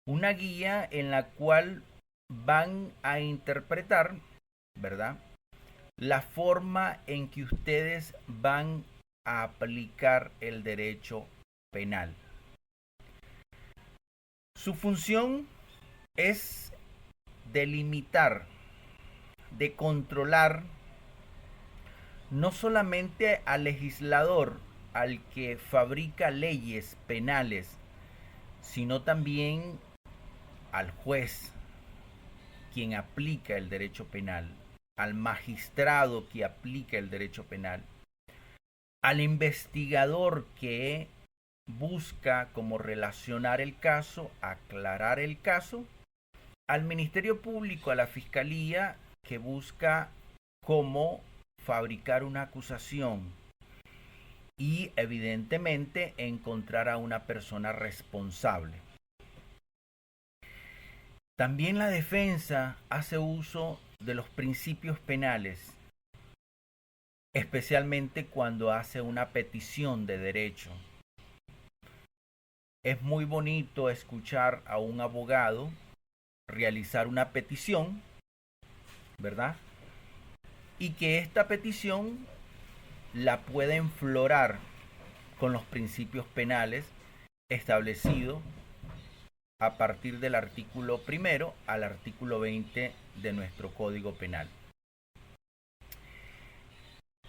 una guía en la cual van a interpretar, ¿verdad? La forma en que ustedes van a aplicar el derecho penal. Su función es delimitar, de controlar no solamente al legislador, al que fabrica leyes penales, sino también al juez, quien aplica el derecho penal, al magistrado que aplica el derecho penal, al investigador que busca cómo relacionar el caso, aclarar el caso, al Ministerio Público, a la Fiscalía que busca cómo fabricar una acusación y evidentemente encontrar a una persona responsable. También la defensa hace uso de los principios penales, especialmente cuando hace una petición de derecho. Es muy bonito escuchar a un abogado realizar una petición, ¿verdad? Y que esta petición la pueda enflorar con los principios penales establecidos a partir del artículo primero al artículo 20 de nuestro Código Penal.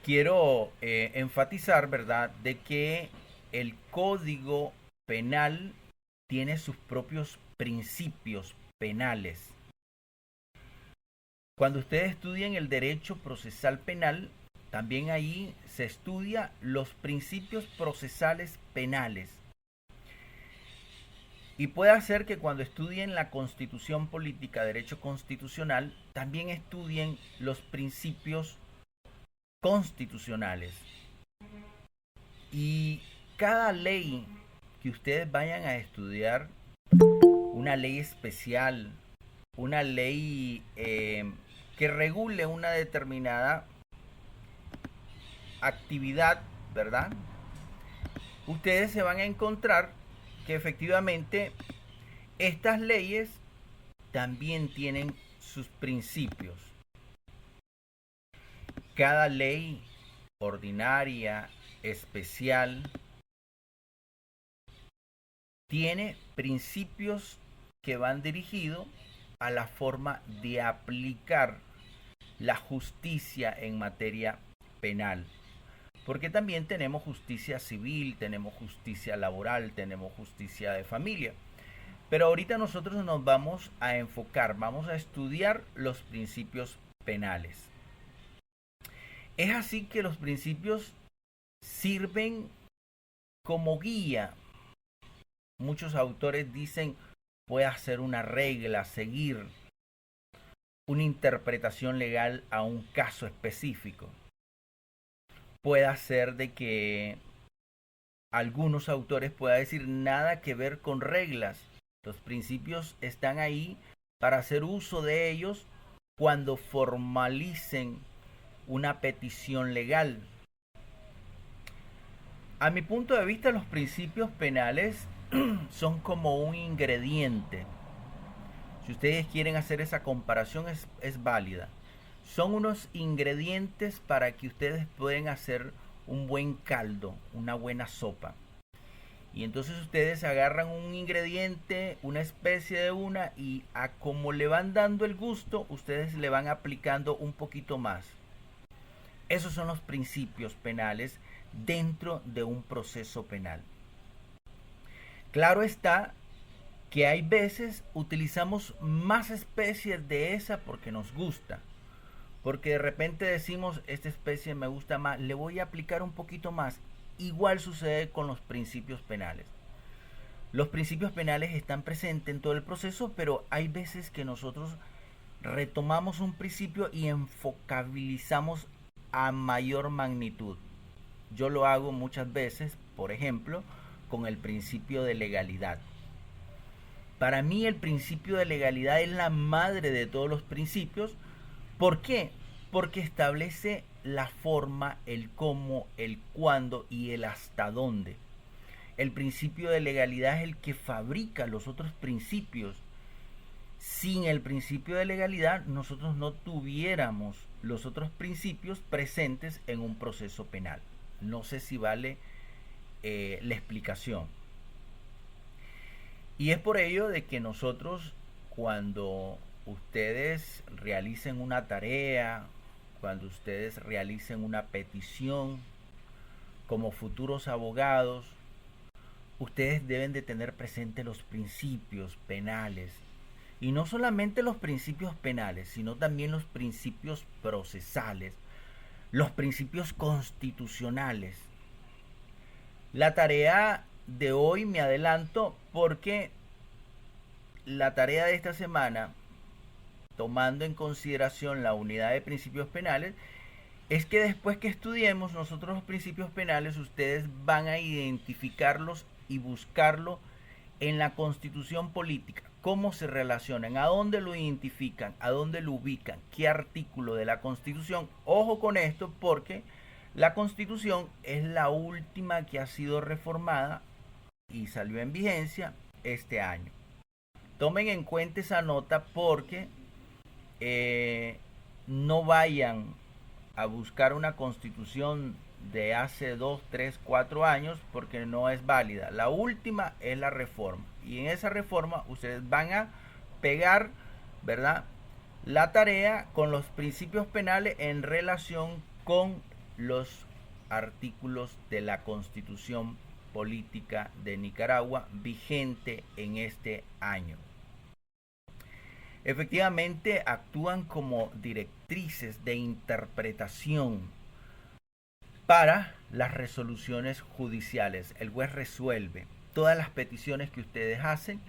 Quiero enfatizar, ¿verdad?, de que el Código Penal tiene sus propios principios penales. Cuando ustedes estudian el derecho procesal penal, también ahí se estudia los principios procesales penales. Y puede ser que cuando estudien la Constitución Política, Derecho Constitucional, también estudien los principios constitucionales. Y cada ley que ustedes vayan a estudiar, una ley especial, una ley que regule una determinada actividad, ¿verdad? Ustedes se van a encontrar que efectivamente estas leyes también tienen sus principios. Cada ley ordinaria, especial, tiene principios que van dirigidos a la forma de aplicar la justicia en materia penal. Porque también tenemos justicia civil, tenemos justicia laboral, tenemos justicia de familia. Pero ahorita nosotros nos vamos a enfocar, vamos a estudiar los principios penales. Es así que los principios sirven como guía. Muchos autores dicen, puede ser una regla, seguir una interpretación legal a un caso específico. Puede ser de que algunos autores puedan decir nada que ver con reglas. Los principios están ahí para hacer uso de ellos cuando formalicen una petición legal. A mi punto de vista, los principios penales son como un ingrediente. Si ustedes quieren hacer esa comparación, es válida. Son unos ingredientes para que ustedes puedan hacer un buen caldo, una buena sopa. Y entonces ustedes agarran un ingrediente, una especie de una, y a como le van dando el gusto, ustedes le van aplicando un poquito más. Esos son los principios penales dentro de un proceso penal. Claro está que hay veces utilizamos más especies de esa porque nos gusta. Porque de repente decimos, esta especie me gusta más, le voy a aplicar un poquito más. Igual sucede con los principios penales. Los principios penales están presentes en todo el proceso, pero hay veces que nosotros retomamos un principio y enfocabilizamos a mayor magnitud. Yo lo hago muchas veces, por ejemplo, con el principio de legalidad. Para mí el principio de legalidad es la madre de todos los principios. ¿Por qué? Porque establece la forma, el cómo, el cuándo y el hasta dónde. El principio de legalidad es el que fabrica los otros principios. Sin el principio de legalidad, nosotros no tuviéramos los otros principios presentes en un proceso penal. No sé si vale la explicación. Y es por ello de que nosotros, cuando ustedes realicen una tarea, cuando ustedes realicen una petición como futuros abogados, ustedes deben de tener presente los principios penales. Y no solamente los principios penales, sino también los principios procesales, los principios constitucionales. La tarea de hoy me adelanto porque la tarea de esta semana, tomando en consideración la unidad de principios penales, es que después que estudiemos nosotros los principios penales, ustedes van a identificarlos y buscarlo en la Constitución política. ¿Cómo se relacionan? ¿A dónde lo identifican? ¿A dónde lo ubican? ¿Qué artículo de la Constitución? Ojo con esto porque la Constitución es la última que ha sido reformada y salió en vigencia este año. Tomen en cuenta esa nota porque no vayan a buscar una constitución de hace 2, 3, 4 años porque no es válida. La última es la reforma. Y en esa reforma ustedes van a pegar, ¿verdad?, la tarea con los principios penales en relación con los artículos de la Constitución política de Nicaragua vigente en este año. Efectivamente actúan como directrices de interpretación para las resoluciones judiciales. El juez resuelve todas las peticiones que ustedes hacen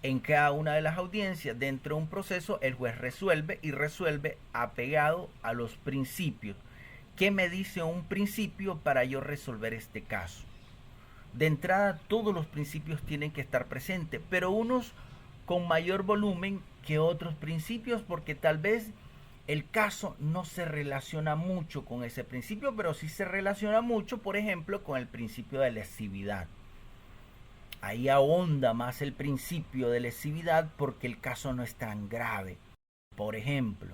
en cada una de las audiencias. Dentro de un proceso, el juez resuelve y resuelve apegado a los principios. ¿Qué me dice un principio para yo resolver este caso? De entrada, todos los principios tienen que estar presentes, pero unos con mayor volumen que otros principios, porque tal vez el caso no se relaciona mucho con ese principio, pero sí se relaciona mucho, por ejemplo, con el principio de lesividad. Ahí ahonda más el principio de lesividad porque el caso no es tan grave. Por ejemplo,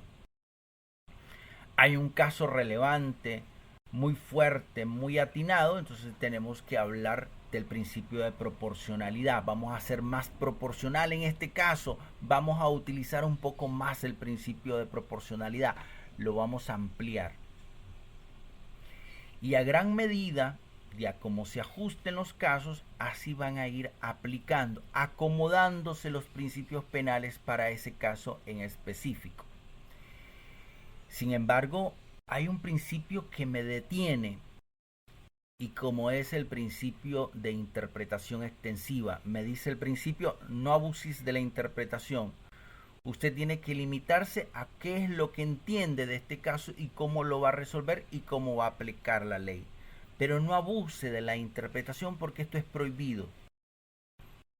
hay un caso relevante, muy fuerte, muy atinado, entonces tenemos que hablar del principio de proporcionalidad. Vamos a ser más proporcional en este caso, vamos a utilizar un poco más el principio de proporcionalidad, lo vamos a ampliar. Y a gran medida, ya como se ajusten los casos, así van a ir aplicando, acomodándose los principios penales para ese caso en específico. Sin embargo, hay un principio que me detiene, y como es el principio de interpretación extensiva, me dice el principio: no abuses de la interpretación. Usted tiene que limitarse a qué es lo que entiende de este caso y cómo lo va a resolver y cómo va a aplicar la ley. Pero no abuse de la interpretación porque esto es prohibido.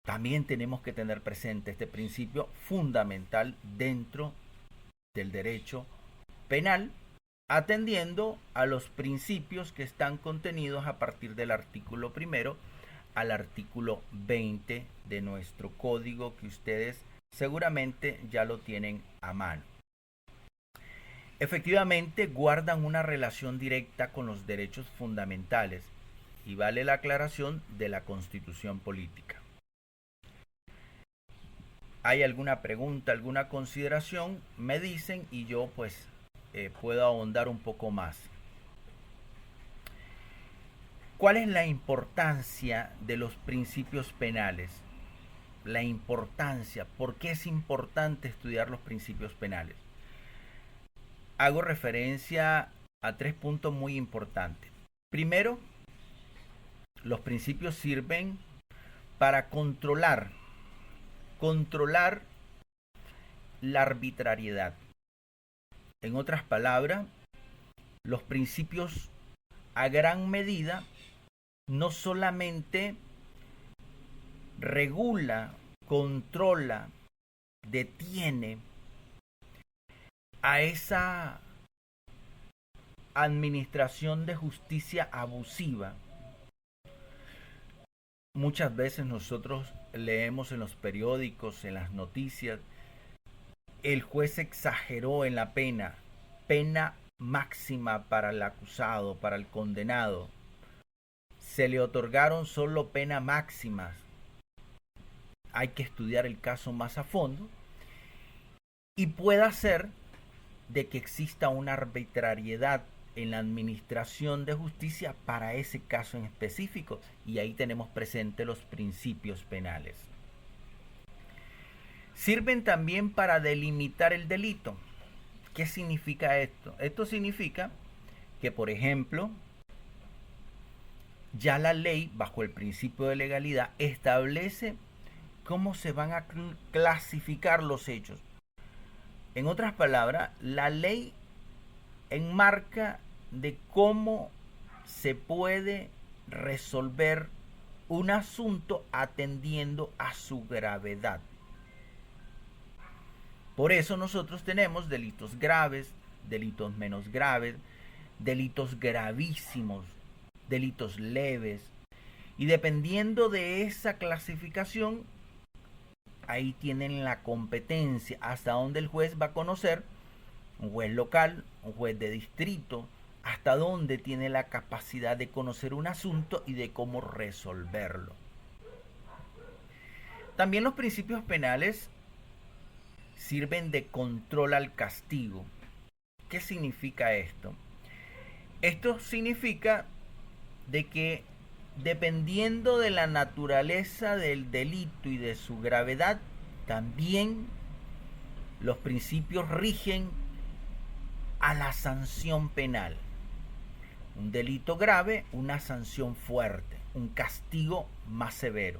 También tenemos que tener presente este principio fundamental dentro del derecho penal, atendiendo a los principios que están contenidos a partir del artículo 1 al artículo 20 de nuestro código, que ustedes seguramente ya lo tienen a mano. Efectivamente, guardan una relación directa con los derechos fundamentales y vale la aclaración de la Constitución política. ¿Hay alguna pregunta, alguna consideración? Me dicen y yo pues puedo ahondar un poco más. ¿Cuál es la importancia de los principios penales? La importancia, ¿por qué es importante estudiar los principios penales? Hago referencia a 3 puntos muy importantes. Primero, los principios sirven para controlar la arbitrariedad. En otras palabras, los principios a gran medida no solamente regula, controla, detiene a esa administración de justicia abusiva, muchas veces nosotros leemos en los periódicos, en las noticias, el juez exageró en la pena, pena máxima para el acusado, para el condenado. Se le otorgaron solo penas máximas. Hay que estudiar el caso más a fondo y puede ser de que exista una arbitrariedad en la administración de justicia para ese caso en específico, y ahí tenemos presentes los principios penales. Sirven también para delimitar el delito. ¿Qué significa esto? Esto significa que, por ejemplo, ya la ley, bajo el principio de legalidad, establece cómo se van a clasificar los hechos. En otras palabras, la ley enmarca de cómo se puede resolver un asunto atendiendo a su gravedad. Por eso nosotros tenemos delitos graves, delitos menos graves, delitos gravísimos, delitos leves. Y dependiendo de esa clasificación, ahí tienen la competencia hasta donde el juez va a conocer, un juez local, un juez de distrito, hasta dónde tiene la capacidad de conocer un asunto y de cómo resolverlo. También los principios penales sirven de control al castigo. ¿Qué significa esto? Esto significa de que dependiendo de la naturaleza del delito y de su gravedad, también los principios rigen a la sanción penal. Un delito grave, una sanción fuerte, un castigo más severo.